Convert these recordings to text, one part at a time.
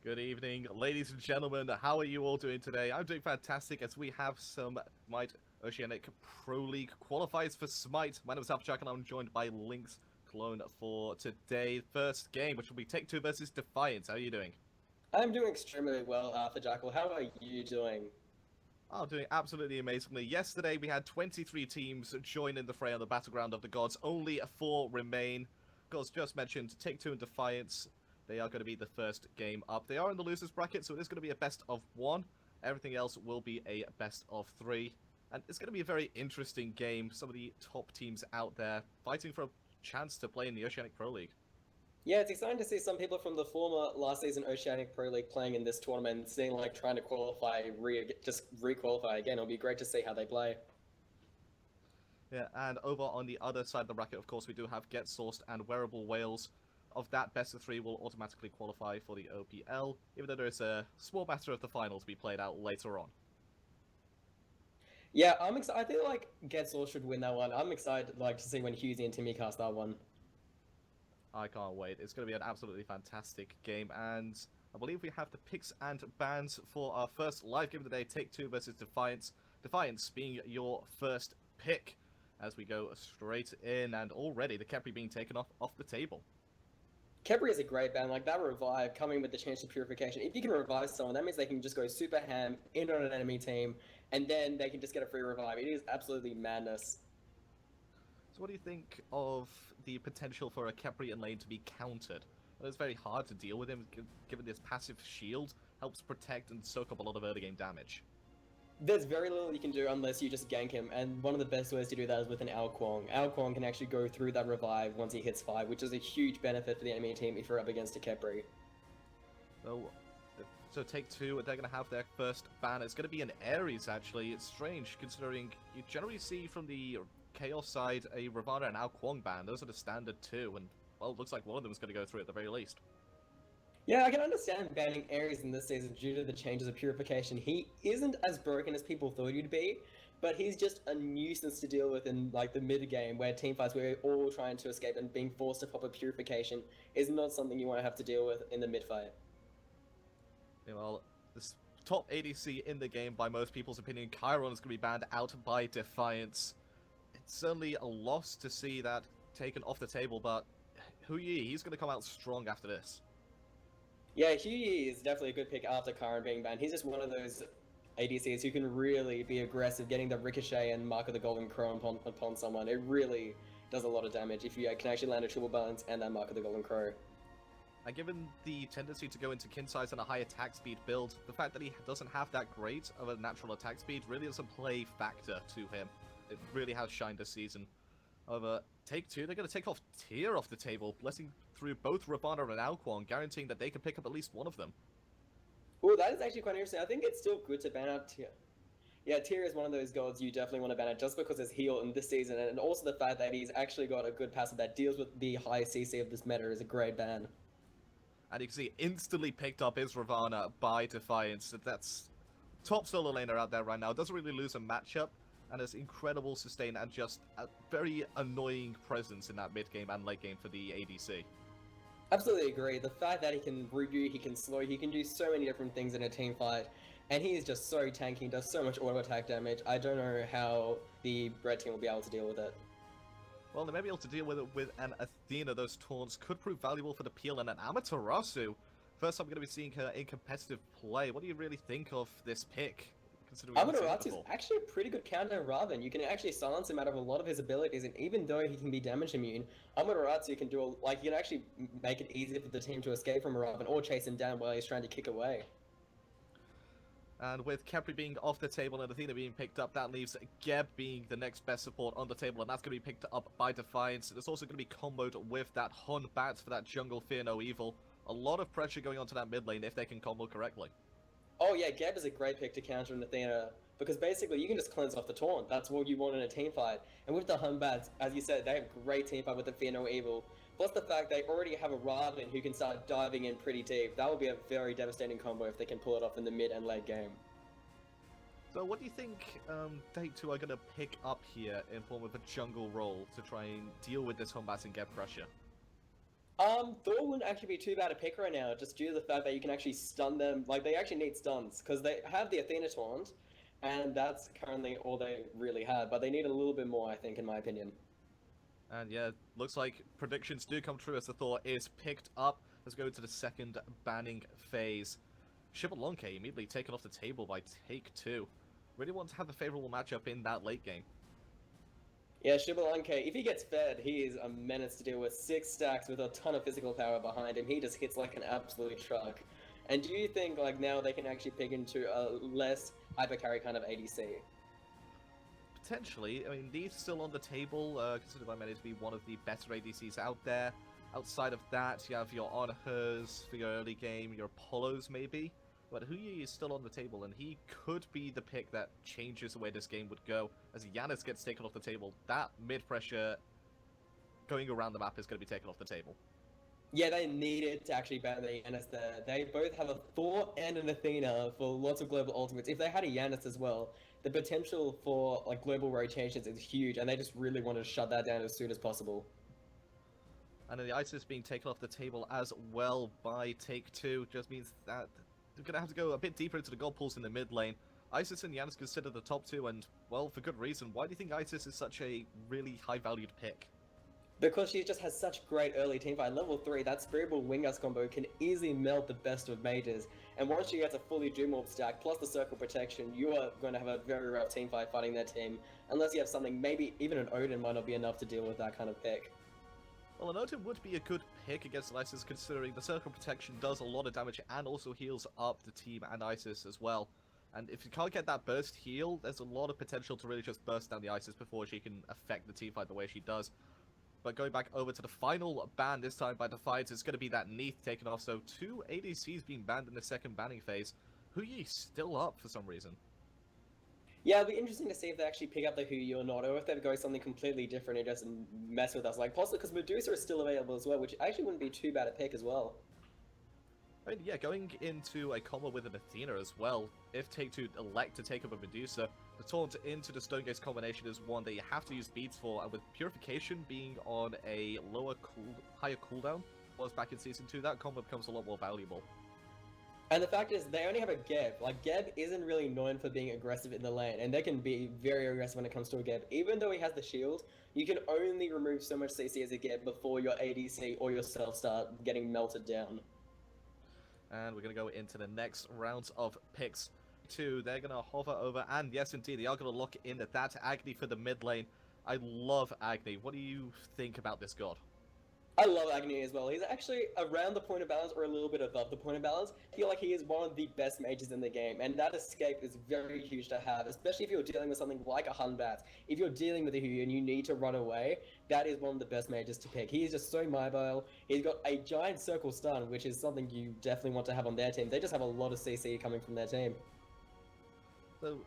Good evening, ladies and gentlemen. How are you all doing today? I'm doing fantastic as we have some SMITE Oceanic Pro League qualifiers for SMITE. My name is Jack and I'm joined by Lynx Clone for today's first game, which will be Take2 versus Defiance. How are you doing? I'm doing extremely well, Arthur Jackal. How are you doing? Oh, doing absolutely amazingly. Yesterday we had 23 teams join in the fray on the Battleground of the Gods. Only 4 remain. Of course, just mentioned Take2 and Defiance. They are going to be the first game up. They are in the losers bracket, so it is going to be a best of 1. Everything else will be a best of 3. And it's going to be a very interesting game. Some of the top teams out there fighting for a chance to play in the Oceanic Pro League. Yeah, it's exciting to see some people from the former last season Oceanic Pro League playing in this tournament, seeing like trying to qualify, just re-qualify again. It'll be great to see how they play. Yeah, and over on the other side of the bracket, of course, we do have Get Sourced and Wearable Whales. Of that, best of 3 will automatically qualify for the OPL, even though there is a small matter of the final to be played out later on. Yeah, I'm excited. I feel like Getsall should win that one. I'm excited like to see when Husey and Timmy cast that one. I can't wait. It's going to be an absolutely fantastic game, and I believe we have the picks and bans for our first live game of the day, Take2 versus Defiance. Defiance being your first pick as we go straight in, and already the Kepri being taken off the table. Kepri is a great band, like that revive coming with the chance of purification. If you can revive someone, that means they can just go super ham in on an enemy team, and then they can just get a free revive. It is absolutely madness. So what do you think of the potential for a Kepri in lane to be countered? Well, it's very hard to deal with him, given this passive shield helps protect and soak up a lot of early game damage. There's very little you can do unless you just gank him, and one of the best ways to do that is with an Ao Kuang. Ao Kuang can actually go through that revive once he hits 5, which is a huge benefit for the enemy team if you're up against a Kepri. So Take2, they're going to have their first ban. It's going to be an Ares, actually. It's strange, considering you generally see from the Chaos side a Ravana and Ao Kuang ban. Those are the standard 2, and, well, it looks like one of them is going to go through at the very least. Yeah, I can understand banning Ares in this season due to the changes of purification. He isn't as broken as people thought he'd be, but he's just a nuisance to deal with in like the mid game where teamfights where we're all trying to escape and being forced to pop a purification is not something you want to have to deal with in the mid fight. Yeah, well, this top ADC in the game, by most people's opinion, Chiron is going to be banned out by Defiance. It's certainly a loss to see that taken off the table, but Huyi, he's going to come out strong after this. Yeah, Huey is definitely a good pick after Karen being banned. He's just one of those ADCs who can really be aggressive, getting the Ricochet and Mark of the Golden Crow upon someone. It really does a lot of damage if you can actually land a triple balance and that Mark of the Golden Crow. And given the tendency to go into kin size and a high attack speed build, the fact that he doesn't have that great of a natural attack speed really is a play factor to him. It really has shined this season. However, Take2, they're going to take off Tier off the table, blessing through both Ravana and Ao Kuang, guaranteeing that they can pick up at least one of them. Oh, that is actually quite interesting. I think it's still good to ban out Tier. Yeah, Tyr is one of those gods you definitely want to ban out just because his heal in this season, and also the fact that he's actually got a good passive that deals with the high CC of this meta is a great ban. And you can see instantly picked up his Ravana by Defiance. That's top solo laner out there right now. Doesn't really lose a matchup, and has incredible sustain and just a very annoying presence in that mid game and late game for the ADC. Absolutely agree. The fact that he can root you, he can slow, he can do so many different things in a team fight, and he is just so tanky, does so much auto attack damage. I don't know how the red team will be able to deal with it. Well, they may be able to deal with it with an Athena. Those taunts could prove valuable for the PL, and an Amaterasu. First time we're going to be seeing her in competitive play. What do you really think of this pick? Amaterasu is actually a pretty good counter Raven. You can actually silence him out of a lot of his abilities, and even though he can be damage immune, Amaterasu can do you can actually make it easier for the team to escape from a Raven or chase him down while he's trying to kick away. And with Kepri being off the table and Athena being picked up, that leaves Geb being the next best support on the table, and that's going to be picked up by Defiance. It's also going to be comboed with that Hun Bats for that jungle Fear No Evil. A lot of pressure going onto that mid lane if they can combo correctly. Oh yeah, Geb is a great pick to counter an Athena, because basically you can just cleanse off the taunt. That's what you want in a team fight. And with the Humbats, as you said, they have great team fight with the Fear No Evil. Plus the fact they already have a Raven who can start diving in pretty deep. That would be a very devastating combo if they can pull it off in the mid and late game. So what do you think Take2 are going to pick up here in form of a jungle role to try and deal with this Humbat and Geb pressure? Thor wouldn't actually be too bad a pick right now, just due to the fact that you can actually stun them. Like, they actually need stuns, because they have the Athena taunt, and that's currently all they really have. But they need a little bit more, I think, in my opinion. And yeah, looks like predictions do come true as the Thor is picked up. Let's go to the second banning phase. Shibalonke immediately taken off the table by Take2. Really want to have the favorable matchup in that late game. Yeah, Shibalanke, if he gets fed, he is a menace to deal with. 6 stacks with a ton of physical power behind him. He just hits like an absolute truck. And do you think, like, now they can actually pick into a less hyper carry kind of ADC? Potentially. I mean, these still on the table, considered by many to be one of the better ADCs out there. Outside of that, you have your Onhers for your early game, your Apollos maybe. But Huyi is still on the table, and he could be the pick that changes the way this game would go. As Yanis gets taken off the table, that mid-pressure going around the map is going to be taken off the table. Yeah, they needed to actually ban the Yanis there. They both have a Thor and an Athena for lots of global ultimates. If they had a Yanis as well, the potential for like global rotations is huge, and they just really wanted to shut that down as soon as possible. And then the ISIS being taken off the table as well by Take2 just means that they're going to have to go a bit deeper into the gold pools in the mid lane. Isis and Yanis considered the top two, and, well, for good reason. Why do you think Isis is such a really high-valued pick? Because she just has such great early teamfight. Level 3, that Cerebral Wingus combo can easily melt the best of mages. And once she gets a fully Doom Orb stack, plus the Circle Protection, you are going to have a very rough teamfight fighting their team. Unless you have something, maybe even an Odin might not be enough to deal with that kind of pick. Well, an Odin would be a good pick against Isis, considering the Circle Protection does a lot of damage and also heals up the team and Isis as well. And if you can't get that burst heal, there's a lot of potential to really just burst down the Isis before she can affect the teamfight the way she does. But going back over to the final ban, this time by Defiance, it's going to be that Neath taken off. So 2 ADCs being banned in the second banning phase. Huyi still up for some reason. Yeah, it'll be interesting to see if they actually pick up the Huyi or not, or if they go something completely different and just mess with us. Like, possibly because Medusa is still available as well, which actually wouldn't be too bad a pick as well. I mean, yeah, going into a combo with an Athena as well, if Take2 elect to take up a Medusa, the taunt into the Stone Gaze combination is one that you have to use beads for, and with Purification being on a higher cooldown, was back in Season 2, that combo becomes a lot more valuable. And the fact is, they only have a Geb. Like, Geb isn't really known for being aggressive in the lane, and they can be very aggressive when it comes to a Geb. Even though he has the shield, you can only remove so much CC as a Geb before your ADC or yourself start getting melted down. And we're going to go into the next rounds of picks. They're going to hover over, and yes, indeed, they are going to lock in that Agni for the mid lane. I love Agni. What do you think about this god? I love Agni as well. He's actually around the point of balance or a little bit above the point of balance. I feel like he is one of the best mages in the game, and that escape is very huge to have, especially if you're dealing with something like a Hunbat. If you're dealing with a Hu and you need to run away, that is one of the best mages to pick. He is just so mobile. He's got a giant circle stun, which is something you definitely want to have on their team. They just have a lot of CC coming from their team. So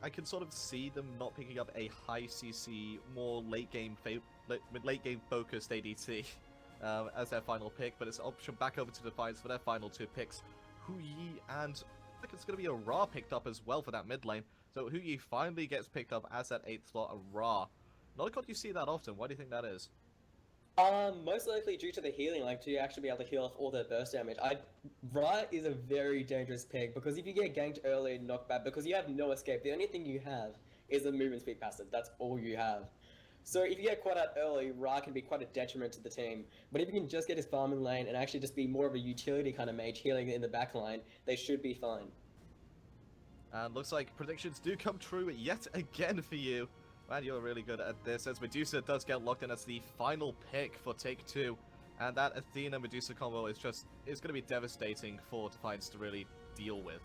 I can sort of see them not picking up a high CC, more late game focused ADC as their final pick, but it's an option back over to Defiance for their final 2 picks. Huyi, and I think it's going to be a Ra picked up as well for that mid lane. So Huyi finally gets picked up as that 8th slot, a Ra. Not a god you see that often. Why do you think that is? Most likely due to the healing, like to actually be able to heal off all their burst damage. Ra is a very dangerous pick because if you get ganked early and knocked back, because you have no escape, the only thing you have is a movement speed passive. That's all you have. So if you get caught out early, Ra can be quite a detriment to the team. But if you can just get his farming lane and actually just be more of a utility kind of mage healing in the back line, they should be fine. And looks like predictions do come true yet again for you. Man, you're really good at this, as Medusa does get locked in as the final pick for Take2. And that Athena-Medusa combo is going to be devastating for Defiance to really deal with.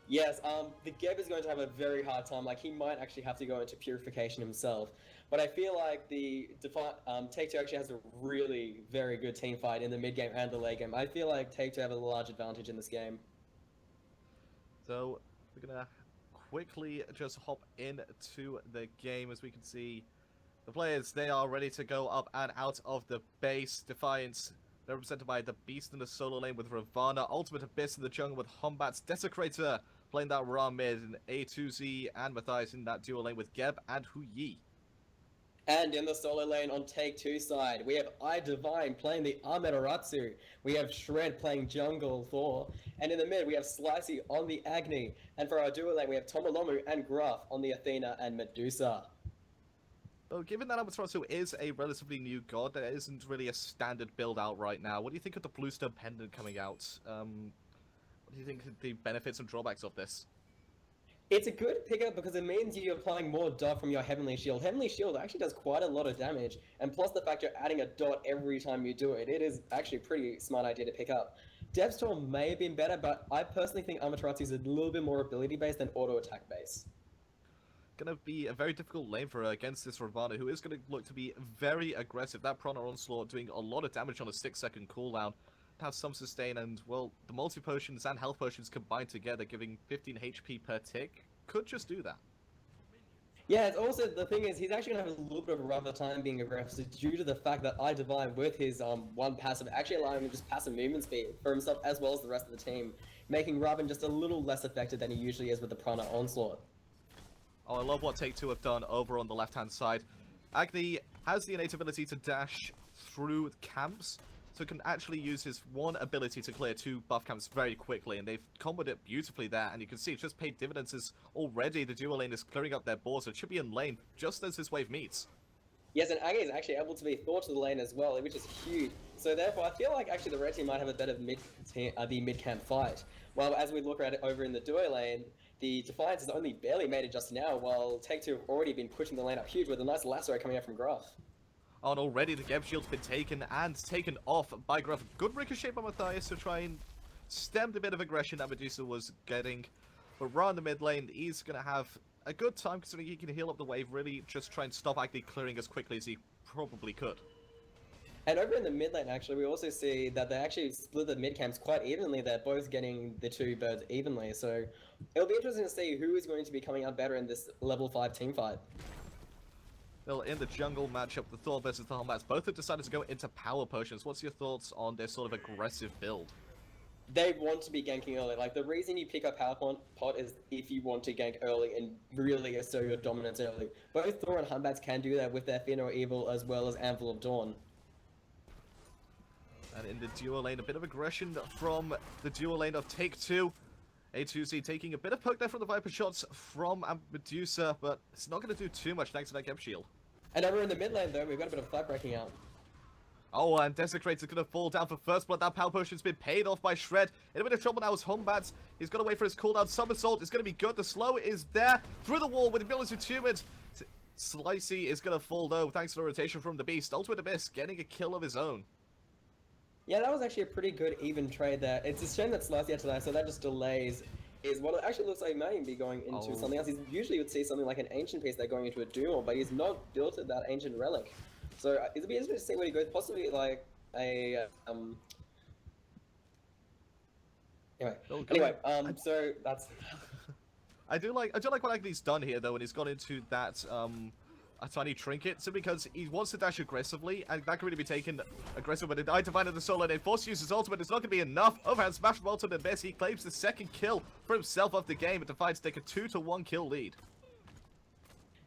Yes, the Geb is going to have a very hard time. Like, he might actually have to go into Purification himself. But I feel like the Take2 actually has a really very good team fight in the mid game and the late game. I feel like Take2 have a large advantage in this game. So, we're going to quickly just hop into the game. As we can see, the players, they are ready to go up and out of the base. Defiance, they're represented by the Beast in the solo lane with Ravana, Ultimate Abyss in the jungle with Humbats, Desecrator playing that Ra mid, and A2Z and Matthias in that dual lane with Geb and Huyi. And in the solo lane on Take2 side, we have Divine playing the Amaterasu. We have Shred playing Jungle Thor. And in the mid, we have Slicey on the Agni. And for our duo lane, we have Tomolomu and Gruff on the Athena and Medusa. Well, given that Amaterasu is a relatively new god, there isn't really a standard build out right now. What do you think of the Bluestone Pendant coming out? What do you think of the benefits and drawbacks of this? It's a good pickup because it means you're applying more dot from your Heavenly Shield. Heavenly Shield actually does quite a lot of damage, and plus the fact you're adding a dot every time you do it, it is actually a pretty smart idea to pick up. Devstorm may have been better, but I personally think Amaterasu is a little bit more ability-based than auto-attack based. Going to be a very difficult lane for her against this Ravana, who is going to look to be very aggressive. That Prana Onslaught doing a lot of damage on a 6-second cooldown. Have some sustain, and well, the multi-potions and health potions combined together, giving 15 HP per tick, could just do that. Yeah, it's also, the thing is, he's actually going to have a little bit of a rougher time being aggressive due to the fact that Divine, with his one passive, actually allowing him just passive movement speed for himself as well as the rest of the team, making Raven just a little less effective than he usually is with the Prana Onslaught. Oh, I love what Take2 have done over on the left-hand side. Agni has the innate ability to dash through camps, so can actually use his one ability to clear 2 buff camps very quickly, and they've comboed it beautifully there, and you can see it's just paid dividends as already the duo lane is clearing up their board, so it should be in lane just as this wave meets. Yes, and Agni is actually able to be Thor to the lane as well, which is huge. So therefore, I feel like actually the red team might have a better mid-camp fight. While as we look at it over in the duo lane, the Defiance has only barely made it just now, while Take2 have already been pushing the lane up huge with a nice lasso coming out from Gruff. Oh, and already the Geb Shield's been taken and taken off by Gruff. Good ricochet by Matthias to try and stem the bit of aggression that Medusa was getting. But around the mid lane, he's going to have a good time considering he can heal up the wave, really just try and stop Agni clearing as quickly as he probably could. And over in the mid lane, actually, we also see that they actually split the mid camps quite evenly. They're both getting the 2 birds evenly. So it'll be interesting to see who is going to be coming out better in this level 5 team fight. Well, in the jungle matchup, the Thor versus the Helmets, both have decided to go into power potions. What's your thoughts on their sort of aggressive build? They want to be ganking early. Like, the reason you pick up Power Pot is if you want to gank early and really assert your dominance early. Both Thor and Humbats can do that with their Fear No Evil as well as Anvil of Dawn. And in the duo lane, a bit of aggression from the duo lane of Take2. A2C taking a bit of poke there from the Viper shots from Medusa, but it's not going to do too much thanks to that Geb Shield. And over in the mid lane, though, we've got a bit of fight breaking out. Oh, and Desecrate's going to fall down for first blood. That power potion's been paid off by Shred. In a bit of trouble now is Humbats. He's got to wait for his cooldown. Somersault is going to be good. The slow is there. Through the wall with ability to tune it. Slicey is going to fall though, thanks to the rotation from the Beast. Ultimate Abyss getting a kill of his own. Yeah, that was actually a pretty good even trade there. It's a shame that Slicey had to die, so that just delays is what it actually looks like he may be going into something else. He usually would see something like an ancient piece there going into a Doom, but he's not built at that ancient relic. So it'll be interesting to see where he goes. Possibly like a anyway. So that's. I do like what Agni's done here though, and he's gone into that a tiny trinket, simply because he wants to dash aggressively, and that can really be taken aggressive. But I divided the solo lane, forced to use his ultimate. It's not going to be enough. Overhand smash from ultimate Abyss. He claims the second kill for himself of the game, and Defiance take a 2-1 kill lead.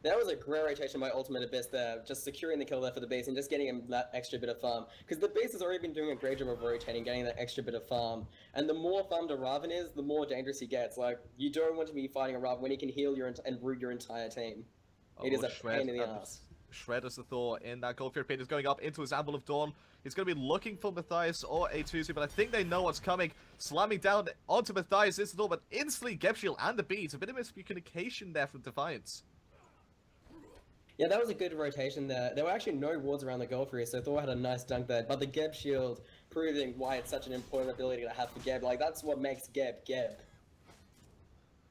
That was a great rotation by Ultimate Abyss there, just securing the kill there for the Beast and just getting him that extra bit of farm. Because the Beast has already been doing a great job of rotating, getting that extra bit of farm. And the more farmed a Raven is, the more dangerous he gets. Like, you don't want to be fighting a Raven when he can heal your and root your entire team. It is a pain in the ass. Shred as the Thor in that Gold Fury pit is going up into his Anvil of Dawn. He's going to be looking for Matthias or A2C, but I think they know what's coming. Slamming down onto Matthias is the Thor, but instantly Geb Shield and the Beat. A bit of miscommunication there from Defiance. Yeah, that was a good rotation there. There were actually no wards around the Gold Fury, so Thor had a nice dunk there. But the Geb Shield proving why it's such an important ability to have for Geb. Like, that's what makes Geb Geb.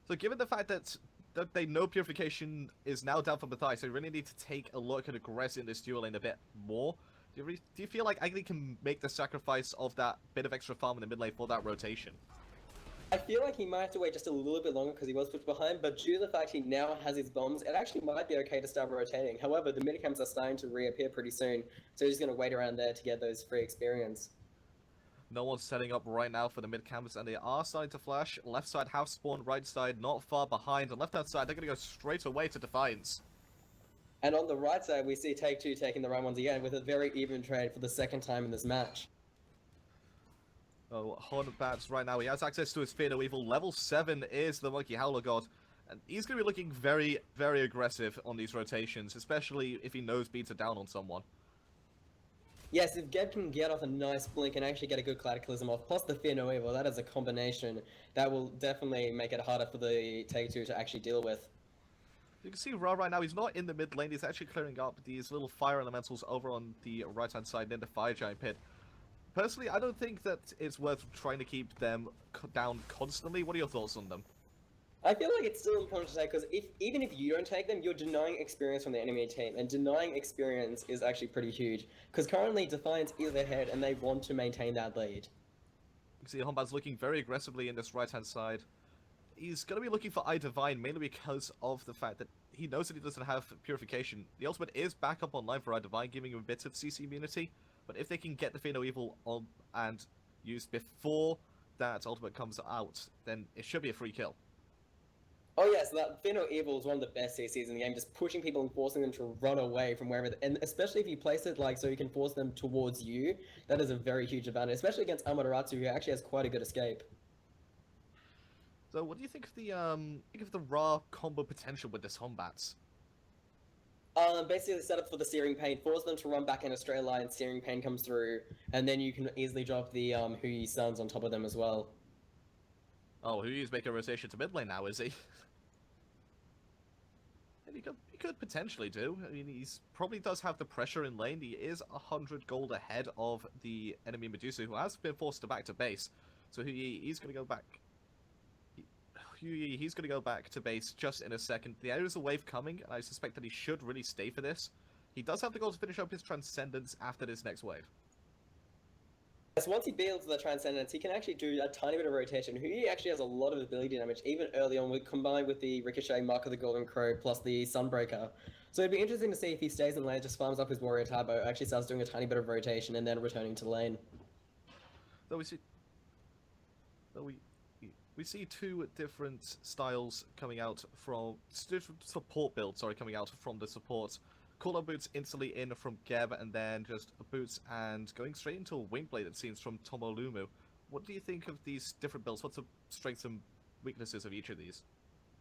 So given the fact that they know Purification is now down for Matthias, they really need to take a look at aggressing this duel lane a bit more. Do you feel like Agni can make the sacrifice of that bit of extra farm in the mid lane for that rotation? I feel like he might have to wait just a little bit longer because he was pushed behind, but due to the fact he now has his bombs, it actually might be okay to start rotating. However, the minicamps are starting to reappear pretty soon, so he's going to wait around there to get those free experience. No one's setting up right now for the mid camps, and they are starting to flash. Left side house spawn, right side not far behind, and left hand side they're going to go straight away to Defiance. And on the right side, we see Take2 taking the round once again with a very even trade for the second time in this match. Oh, Hornbats right now, he has access to his Fear No Evil. Level 7 is the Monkey Howler God. And he's going to be looking very, very aggressive on these rotations, especially if he knows beats are down on someone. Yes, if Geb can get off a nice blink and actually get a good Cataclysm off, plus the Fear No Evil, that is a combination that will definitely make it harder for the Take2 to actually deal with. You can see Ra right now, he's not in the mid lane, he's actually clearing up these little fire elementals over on the right-hand side in the Fire Giant Pit. Personally, I don't think that it's worth trying to keep them down constantly. What are your thoughts on them? I feel like it's still important to take, because even if you don't take them, you're denying experience from the enemy team, and denying experience is actually pretty huge, because currently Defiance is ahead, and they want to maintain that lead. You can see Honbad's looking very aggressively in this right-hand side. He's going to be looking for Eye Divine, mainly because of the fact that he knows that he doesn't have Purification. The ultimate is back up online for Eye Divine, giving him a bit of CC immunity, but if they can get the Fear No Evil on and used before that ultimate comes out, then it should be a free kill. Oh yes, that Fear No Evil is one of the best CCs in the game, just pushing people and forcing them to run away from wherever, and especially if you place it like so you can force them towards you, that is a very huge advantage, especially against Amaterasu, who actually has quite a good escape. So what do you think of the Ra combo potential with this Honbats? Basically set up for the Searing Pain, force them to run back in a straight line, Searing Pain comes through, and then you can easily drop the Hui Suns on top of them as well. Oh, Hui's making a rotation to mid lane now, is he? And he could potentially do. I mean, he's probably does have the pressure in lane. He is 100 gold ahead of the enemy Medusa, who has been forced to back to base. So he's going to go back. He's going to go back to base just in a second. There is a wave coming, and I suspect that he should really stay for this. He does have the goal to finish up his Transcendence after this next wave. Yes, once he builds the Transcendence, he can actually do a tiny bit of rotation. Hui actually has a lot of ability damage, even early on, combined with the Ricochet, Mark of the Golden Crow, plus the Sunbreaker. So it'd be interesting to see if he stays in lane, just farms up his Warrior Turbo, actually starts doing a tiny bit of rotation, and then returning to lane. So we see two different styles coming out from different support builds. Sorry, coming out from the supports. Cooldown boots instantly in from Geb, and then just boots and going straight into a Wingblade, it seems, from Tomolumu. What do you think of these different builds? What's the strengths and weaknesses of each of these?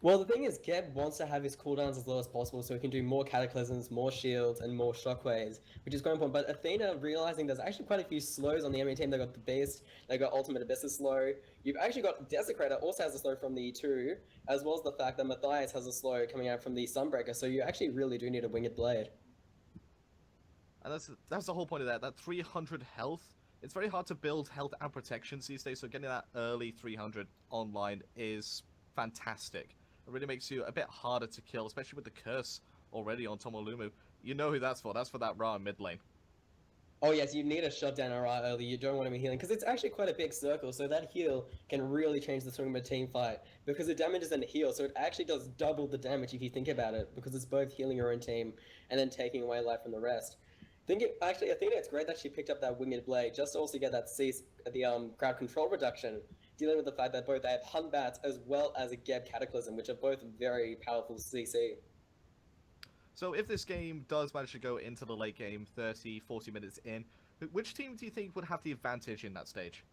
Well, the thing is, Geb wants to have his cooldowns as low as possible so he can do more Cataclysms, more shields, and more shockwaves, which is quite important. But Athena, realizing there's actually quite a few slows on the enemy team. They got the Beast, they got Ultimate Abyss is slow. You've actually got Desecrator also has a slow from the E2, as well as the fact that Matthias has a slow coming out from the Sunbreaker, so you actually really do need a Winged Blade. And that's the whole point of that 300 health. It's very hard to build health and protections these days, so getting that early 300 online is fantastic. It really makes you a bit harder to kill, especially with the curse already on Tomolumu. You know who that's for. That's for that Ra in mid lane. Oh yes, you need a shutdown Ra early. You don't want to be healing, because it's actually quite a big circle, so that heal can really change the swing of a team fight, because it damages and heal, so it actually does double the damage if you think about it, because it's both healing your own team and then taking away life from the rest. I think it's great that she picked up that Winged Blade, just to also get that crowd control reduction, dealing with the fact that both they have Hunbats as well as a Geb Cataclysm, which are both very powerful CC. So if this game does manage to go into the late game, 30, 40 minutes in, which team do you think would have the advantage in that stage?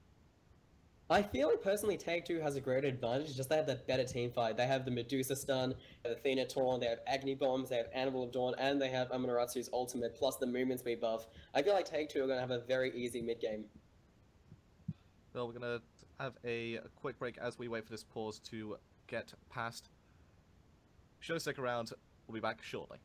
I feel like personally Take2 has a great advantage, just they have that better team fight. They have the Medusa stun, they have Athena Taunt, they have Agni Bombs, they have Animal of Dawn, and they have Amanaratu's ultimate, plus the movement speed buff. I feel like Take2 are going to have a very easy mid-game. Well, we're going to have a quick break as we wait for this pause to get past. Be sure to stick around, we'll be back shortly.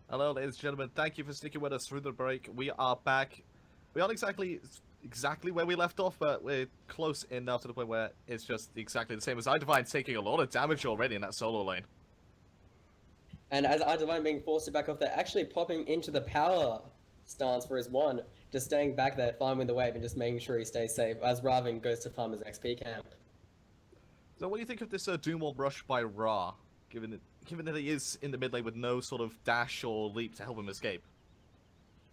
Hello, ladies and gentlemen. Thank you for sticking with us through the break. We are back. We aren't exactly where we left off, but we're close enough to the point where it's just exactly the same as iDivine taking a lot of damage already in that solo lane. And as iDivine being forced back off there, actually popping into the power stance for his one, just staying back there, farming the wave and just making sure he stays safe as Raven goes to farm his XP camp. So what do you think of this Doom Orb rush by Ra, given that he is in the mid lane with no sort of dash or leap to help him escape?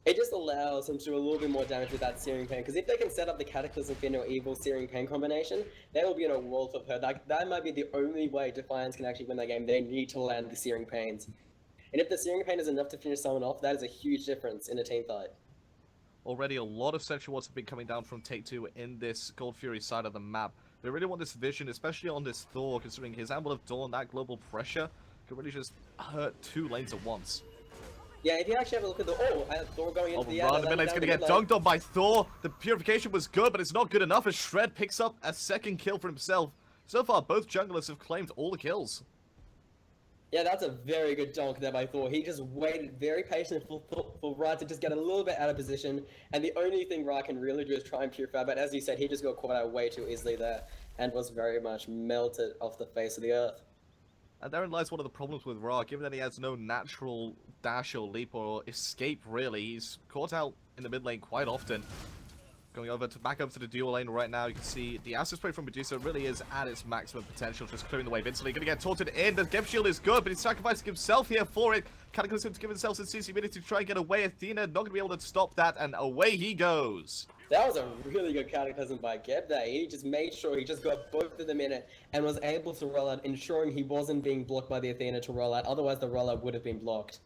It just allows him to do a little bit more damage with that Searing Pain, because if they can set up the Cataclysm Fin or Evil Searing Pain combination, they will be in a world of hurt. That might be the only way Defiance can actually win that game. They need to land the Searing Pains. And if the Searing Pain is enough to finish someone off, that is a huge difference in a team fight. Already a lot of Sentry Wards have been coming down from Take2 in this Gold Fury side of the map. They really want this vision, especially on this Thor, considering his Amble of Dawn, that global pressure, could really just hurt two lanes at once. Yeah, if you actually have a look at the... Thor going into the... The mid lane's going to get dunked on by Thor. The Purification was good, but it's not good enough as Shred picks up a second kill for himself. So far, both junglers have claimed all the kills. Yeah, that's a very good donk there by Thor. He just waited very patiently for Ra to just get a little bit out of position, and the only thing Ra can really do is try and purify, but as you said, he just got caught out way too easily there, and was very much melted off the face of the earth. And therein lies one of the problems with Ra, given that he has no natural dash or leap or escape, really. He's caught out in the mid lane quite often. Going back over to the dual lane right now, you can see the acid spray from Medusa really is at its maximum potential, just clearing the wave instantly. Going to get taunted in. The Gem Shield is good, but he's sacrificing himself here for it. Cataclysm to give himself some CC ability to try and get away. Athena not going to be able to stop that, and away he goes. That was a really good Cataclysm by Geb there. He just made sure he just got both of them in it and was able to roll out, ensuring he wasn't being blocked by the Athena to roll out. Otherwise, the rollout would have been blocked.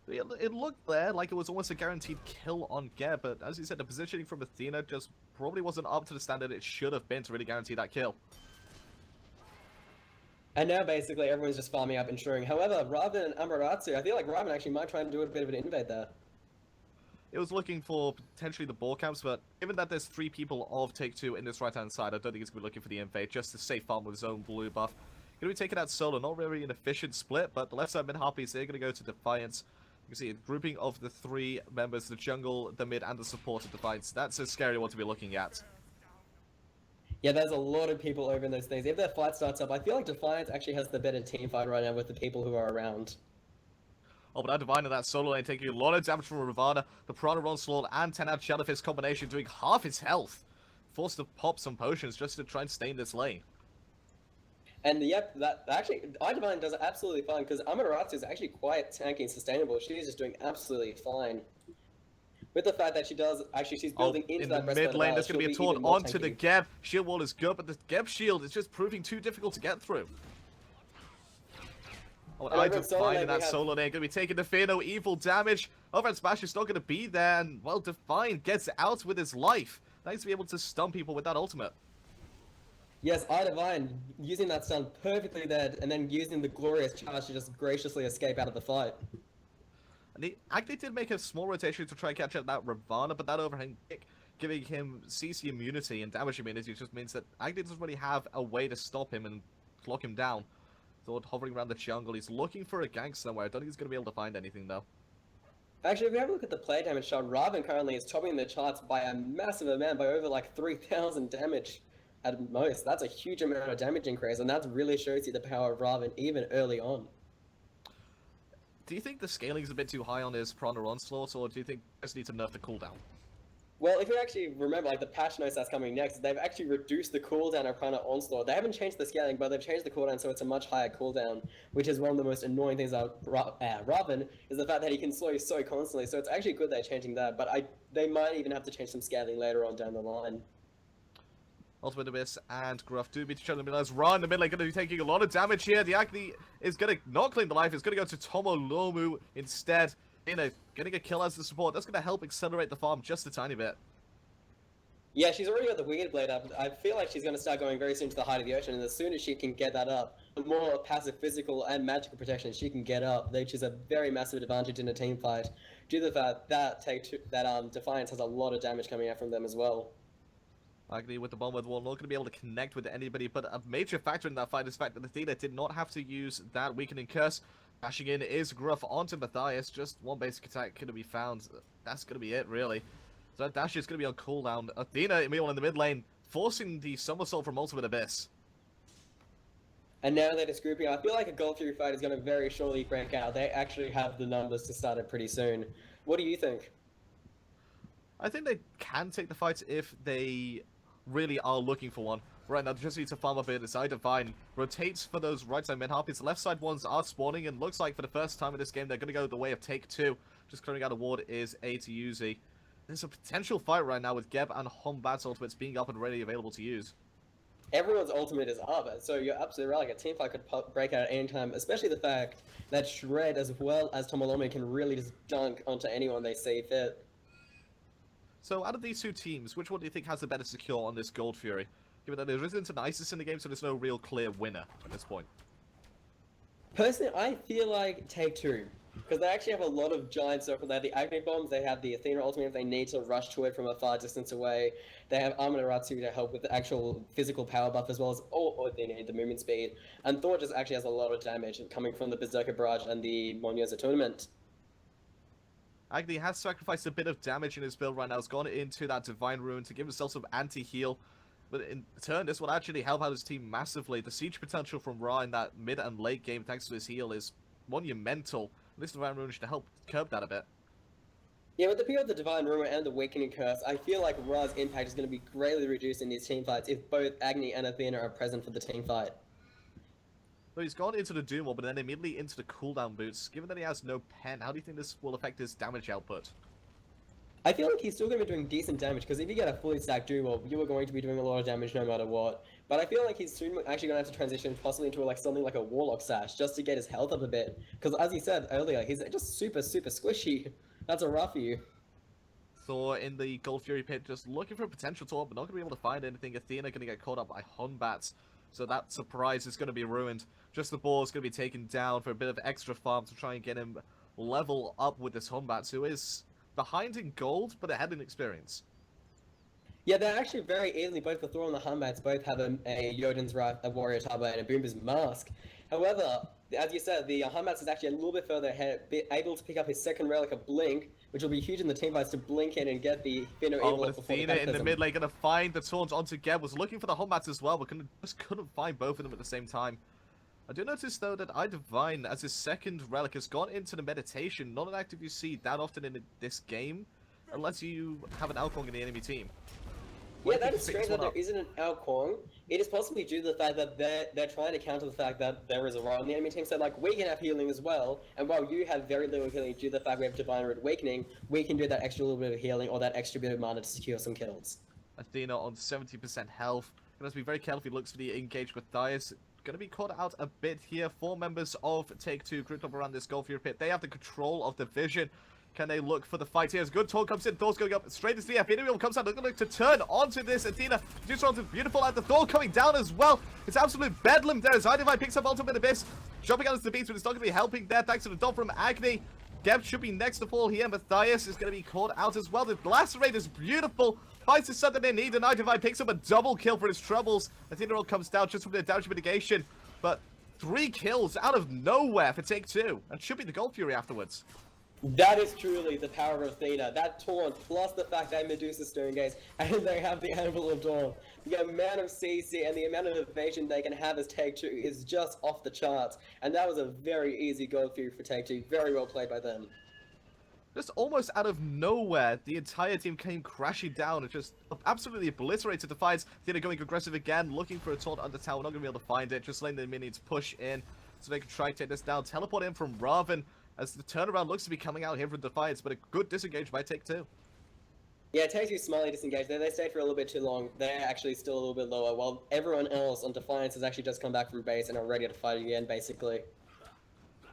It looked there like it was almost a guaranteed kill on Geb, but as you said, the positioning from Athena just probably wasn't up to the standard it should have been to really guarantee that kill. And now basically everyone's just farming up, ensuring. However, Raven and Amaterasu, I feel like Raven actually might try and do a bit of an invade there. It was looking for potentially the ball camps, but given that there's 3 people of Take2 in this right-hand side, I don't think he's going to be looking for the invade, just to safe farm with his own blue buff. Going to be taking out solo, not really an efficient split, but the left side mid-harpies, they're going to go to Defiance. You can see a grouping of the 3 members, the jungle, the mid, and the support of Defiance. That's a scary one to be looking at. Yeah, there's a lot of people over in those things. If that fight starts up, I feel like Defiance actually has the better team fight right now with the people who are around. Oh, but now Divine in that solo lane taking a lot of damage from Ravana. The Piranha Onslaught and 10 out Shadow Fist combination doing half his health. Forced to pop some potions just to try and stay in this lane. And yep, that actually, iDivine does absolutely fine because Amaterasu is actually quite tanky and sustainable. She is just doing absolutely fine. With the fact that she's building into that in the mid lane, there's going to be a taunt onto the Geb. Shield wall is good, but the Geb shield is just proving too difficult to get through. Oh, and iDivine in that solo lane going to be taking the Fear No Evil damage. Overhead Smash is not going to be there, and well, Divine gets out with his life. Nice to be able to stun people with that ultimate. Yes, iDivine using that stun perfectly there, and then using the glorious charge to just graciously escape out of the fight. And he actually did make a small rotation to try and catch out that Ravana, but that overhand kick giving him CC immunity and damage immunity just means that Agni doesn't really have a way to stop him and lock him down. So hovering around the jungle, he's looking for a gank somewhere. I don't think he's going to be able to find anything though. Actually, if we have a look at the play damage shot, Raven currently is topping the charts by a massive amount, by over like 3,000 damage at most. That's a huge amount of damage increase, and that really shows you the power of Raven even early on. Do you think the scaling's a bit too high on his Piranha Onslaught, or do you think he just needs to nerf the cooldown? Well, if you actually remember, like the patch notes that's coming next, they've actually reduced the cooldown of Piranha Onslaught. They haven't changed the scaling, but they've changed the cooldown, so it's a much higher cooldown, which is one of the most annoying things about Raven, is the fact that he can slow you so constantly. So it's actually good they're changing that, but they might even have to change some scaling later on down the line. Ultimate Abyss and Gruff do beat each other in the middle. As Ra in the middle lane going to be taking a lot of damage here. The Agni is going to not claim the life. It's going to go to Tomo Lomu instead. Getting a kill as the support. That's going to help accelerate the farm just a tiny bit. Yeah, she's already got the Wicked Blade up. I feel like she's going to start going very soon to the height of the ocean, and as soon as she can get that up, the more passive physical and magical protection she can get up, which is a very massive advantage in a team fight, due to the fact that Defiance has a lot of damage coming out from them as well. Agni with the bomb with wall, not going to be able to connect with anybody, but a major factor in that fight is the fact that Athena did not have to use that weakening curse. Dashing in is Gruff onto Matthias, just one basic attack could be found. That's going to be it, really. So that dash is going to be on cooldown. Athena, meanwhile, in the mid lane, forcing the somersault from Ultimate Abyss. And now that it's grouping, I feel like a Gold Fury fight is going to very shortly break out. They actually have the numbers to start it pretty soon. What do you think? I think they can take the fight if they really are looking for one. Right now, they just need to farm up a bit. It's iDivine rotates for those right side mid harpies. The left side ones are spawning, and looks like for the first time in this game, they're going to go the way of Take2. Just clearing out a ward is A to Uzi. There's a potential fight right now with Geb and Hombat's ultimates being up and ready, available to use. Everyone's ultimate is up, so you're absolutely right. Like a team fight could break out at any time, especially the fact that Shred as well as Tomolome can really just dunk onto anyone they see fit. So out of these two teams, which one do you think has the better secure on this Gold Fury? Given that there isn't an ISIS in the game, so there's no real clear winner at this point. Personally, I feel like Take2. Because they actually have a lot of giant circle. They have the Agni Bombs, they have the Athena Ultimate if they need to rush to it from a far distance away. They have Amaterasu to help with the actual physical power buff as well as or they need the movement speed. And Thor just actually has a lot of damage coming from the Berserker Barrage and the Monyoza tournament. Agni has sacrificed a bit of damage in his build right now. He's gone into that Divine Rune to give himself some anti-heal. But in turn, this will actually help out his team massively. The siege potential from Ra in that mid and late game, thanks to his heal, is monumental. This Divine Rune should help curb that a bit. Yeah, with the appeal of the Divine Rumor and the Awakening Curse, I feel like Ra's impact is going to be greatly reduced in these team fights if both Agni and Athena are present for the team fight. So he's gone into the Doom Wall, but then immediately into the cooldown boots. Given that he has no pen, how do you think this will affect his damage output? I feel like he's still going to be doing decent damage, because if you get a fully stacked Doom Wall, you are going to be doing a lot of damage no matter what. But I feel like he's soon actually going to have to transition possibly into something like a Warlock Sash, just to get his health up a bit. Because as you said earlier, he's just super squishy. That's a roughie. Thor in the Gold Fury pit, just looking for a potential taunt, but not going to be able to find anything. Athena going to get caught up by Hunbats, so that surprise is going to be ruined. Just the ball is going to be taken down for a bit of extra farm to try and get him level up with this Hunbats, who is behind in gold, but ahead in experience. Yeah, they're actually very easily, both the Thor and the Hunbats both have a Jotun's Wrath, a Warrior Turbo, and a Boomber's Mask. However, as you said, the Hunbats is actually a little bit further ahead, able to pick up his second relic of Blink, which will be huge in the team fights to blink in and get the Fino Evil but before Athena in the mid lane going to find the taunt onto Geb, was looking for the Hunbats as well, but just couldn't find both of them at the same time. I do notice, though, that iDivine, as his second relic, has gone into the meditation. Not an active you see that often in this game, unless you have an Alcong in the enemy team. Yeah, that is strange that there isn't an Alcong. It is possibly due to the fact that they're trying to counter the fact that there is a Ra on the enemy team. So, like, we can have healing as well, and while you have very little healing due to the fact we have Divine Root Awakening, we can do that extra little bit of healing or that extra bit of mana to secure some kills. Athena on 70% health. Gonna have to be very careful if he looks for the engage with Matthias. Going to be caught out a bit here. 4 members of Take2 grouped up around this Golfier pit. They have the control of the vision. Can they look for the fight here? As good Thor comes in, Thor's going up straight into the Athena wheel comes out. They're going to look to turn onto this Athena. Just runs beautiful at the Thor coming down as well. It's absolute bedlam there as iDivine picks up Ultimate Abyss. Jumping out into the beast, but it's not going to be helping there. Thanks to the dot from Agni. Geb should be next to fall here. Matthias is going to be caught out as well. The Lacerate is beautiful. Finds the sun that they need, and iDivine picks up a double kill for his troubles. Athena roll comes down just from the damage mitigation. But 3 kills out of nowhere for Take2. And should be the Gold Fury afterwards. That is truly the power of Athena. That taunt, plus the fact that Medusa Stone Gaze, and they have the Anvil of Dawn. The amount of CC and the amount of evasion they can have as Take2 is just off the charts. And that was a very easy Gold Fury for Take2. Very well played by them. Just almost out of nowhere, the entire team came crashing down and just absolutely obliterated Defiance. Athena going aggressive again, looking for a taunt under tower. Not going to be able to find it. Just letting the minions push in so they can try to take this down. Teleport in from Raven as the turnaround looks to be coming out here from Defiance, but a good disengage by Take2. Yeah, Take2 smartly disengaged. They stayed for a little bit too long. They're actually still a little bit lower, while everyone else on Defiance has actually just come back from base and are ready to fight again, basically.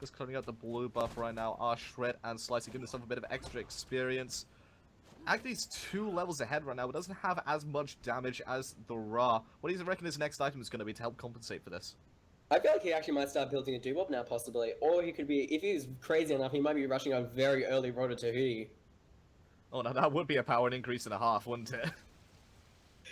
Just cutting out the blue buff right now. Are Shred and Slicey giving himself a bit of extra experience. Agni's 2 levels ahead right now, but doesn't have as much damage as the Ra. What do you reckon his next item is going to be to help compensate for this? I feel like he actually might start building a Dewop now, possibly. Or he could be, if he's crazy enough, he might be rushing a very early Rotor Tahuti. Oh, now that would be a power increase and a half, wouldn't it?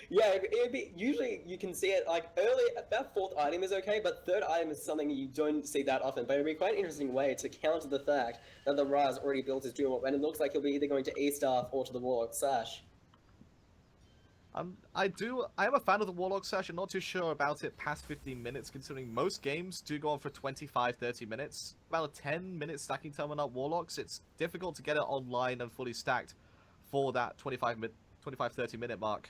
Yeah, it'd be, usually you can see it, like, early, that 4th item is okay, but 3rd item is something you don't see that often. But it'd be quite an interesting way to counter the fact that the Ra has already built his Dewop, and it looks like he'll be either going to E-Staff or to the Warlock Sash. I am a fan of the Warlock Sash. I'm not too sure about it past 15 minutes, considering most games do go on for 25-30 minutes. About a 10-minute stacking time on Warlocks. It's difficult to get it online and fully stacked for that 25-30 minute mark.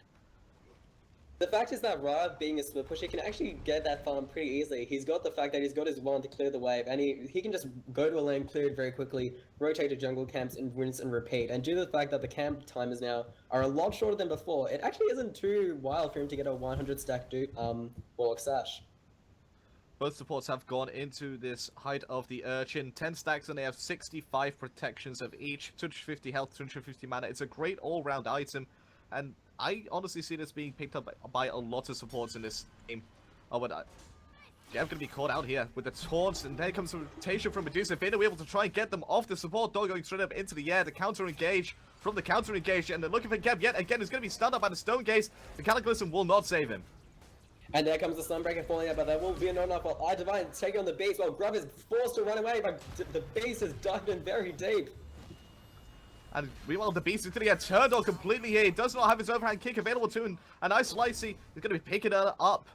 The fact is that Ra, being a split push, he can actually get that farm pretty easily. He's got the fact that he's got his wand to clear the wave, and he can just go to a lane, clear it very quickly, rotate to jungle camps, and rinse and repeat. And due to the fact that the camp timers now are a lot shorter than before, it actually isn't too wild for him to get a 100 stack Warlock Sash. Both supports have gone into this Height of the Urchin. 10 stacks and they have 65 protections of each. 250 health, 250 mana. It's a great all-round item, and I honestly see this being picked up by a lot of supports in this game. Oh, but Geb going to be caught out here with the taunts, and there comes some rotation from Medusa. Athena, we're able to try and get them off the support. Dog going straight up into the air. The counter engage from the counter engage, and they're looking for Geb yet again. He's going to be stunned up by the Stone Gaze. The Cataclysm will not save him. And there comes the Sunbreaker falling out, but there will be no enough while iDivine taking on the base, while Grub is forced to run away, but the base has dived in very deep. And meanwhile, the Beast is going to get turned on completely here. He does not have his overhand kick available to him. And Ice Slicey is going to be picking it up.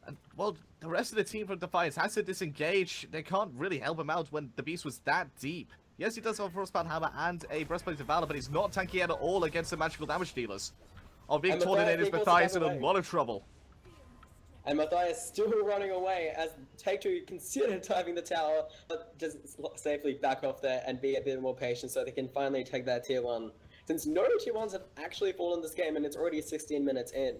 And, well, the rest of the team from Defiance has to disengage. They can't really help him out when the Beast was that deep. Yes, he does have a Frostbound Hammer and a Breastplate of Valor, but he's not tanky at all against the magical damage dealers. Oh, being taunted in is Matthias in a lot of trouble. And Matthias still running away as Take2 consider diving the tower, but just safely back off there and be a bit more patient so they can finally take that tier 1. Since no tier 1s have actually fallen this game and it's already 16 minutes in.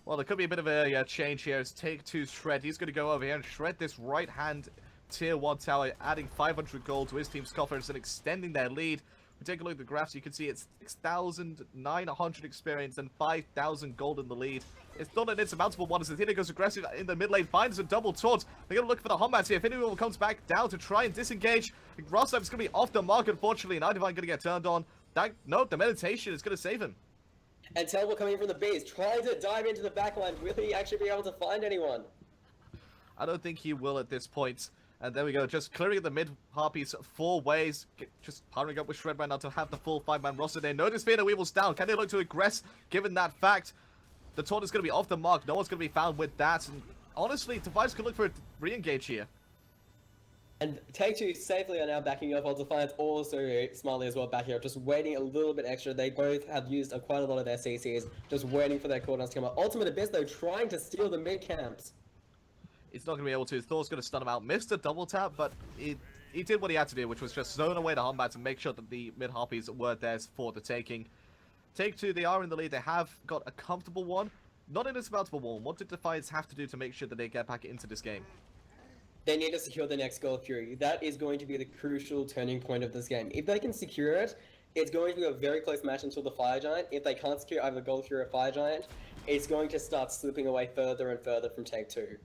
Well, there could be a bit of a change here as Take2's Shred. He's going to go over here and shred this right-hand tier 1 tower, adding 500 gold to his team's coffers and extending their lead. If we take a look at the graphs, you can see it's 6,900 experience and 5,000 gold in the lead. It's not an insurmountable one as Athena goes aggressive in the mid lane, finds a double taunt. They're going to look for the Hombats here. If anyone comes back down to try and disengage, Rossap is going to be off the mark, unfortunately, and iDivine going to get turned on. No, the meditation is going to save him. And Telbo coming from the base, trying to dive into the backline. Will he actually be able to find anyone? I don't think he will at this point. And there we go, just clearing the mid harpies 4 ways. Just partnering up with Shred right now to have the full 5-man roster there. Notice Fear Weevil's down. Can they look to aggress given that fact? The taunt is going to be off the mark. No one's going to be found with that. And honestly, Defiance could look for a re-engage here. And Take2 safely are now backing up, while Defiance also smartly as well backing up, just waiting a little bit extra. They both have used quite a lot of their CCs, just waiting for their cooldowns to come up. Ultimate Abyss, though, trying to steal the mid camps. He's not going to be able to. Thor's going to stun him out. Missed a double tap, but he did what he had to do, which was just zone away the Humbats and make sure that the mid-Harpies were theirs for the taking. Take2, they are in the lead. They have got a comfortable one. Not an insurmountable one. What did Defiance have to do to make sure that they get back into this game? They need to secure the next Gold Fury. That is going to be the crucial turning point of this game. If they can secure it, it's going to be a very close match until the Fire Giant. If they can't secure either Gold Fury or Fire Giant, it's going to start slipping away further and further from Take2. There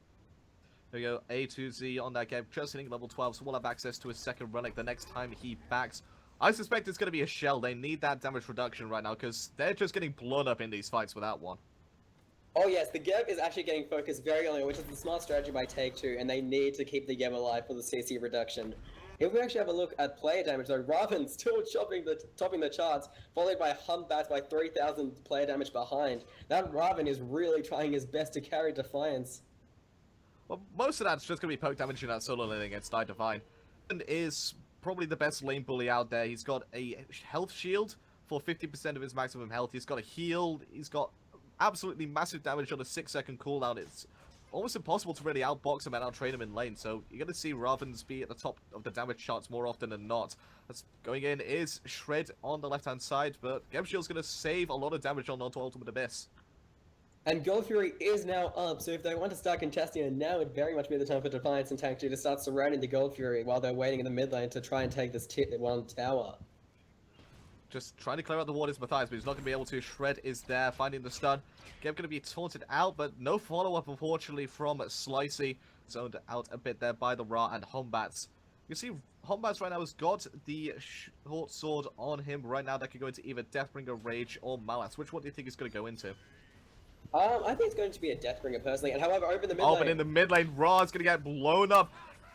we go, A2Z on that game, just hitting level 12, so we'll have access to his second relic the next time he backs. I suspect it's going to be a shell. They need that damage reduction right now, because they're just getting blown up in these fights without one. Oh yes, the Geb is actually getting focused very early, which is the smart strategy by Take2, and they need to keep the Geb alive for the CC reduction. If we actually have a look at player damage, though, Raven still topping the charts, followed by Humbats by 3,000 player damage behind. That Raven is really trying his best to carry Defiance. Well, most of that's just going to be poke damage in that solo lane against Divine. And is probably the best lane bully out there. He's got a health shield for 50% of his maximum health. He's got a heal. He's got absolutely massive damage on a 6-second cooldown. It's almost impossible to really outbox him and out-trade him in lane. So you're going to see Ravens be at the top of the damage charts more often than not. That's going in is Shred on the left-hand side, but Geb Shield's going to save a lot of damage on onto Ultimate Abyss. And Gold Fury is now up, so if they want to start contesting it, now would very much be the time for Defiance and Take2 to start surrounding the Gold Fury while they're waiting in the mid lane to try and take this one tower. Just trying to clear out the warders Matthias, but he's not going to be able to. Shred is there, finding the stun. Geb going to be taunted out, but no follow-up, unfortunately, from Slicey. Zoned out a bit there by the Ra and Humbats. You see, Humbats right now has got the short sword on him right now that could go into either Deathbringer, Rage, or Malice. Which one do you think is going to go into? I think it's going to be a Deathbringer personally, and however, over the mid lane... Oh, but in the mid lane, Ra is going to get blown up.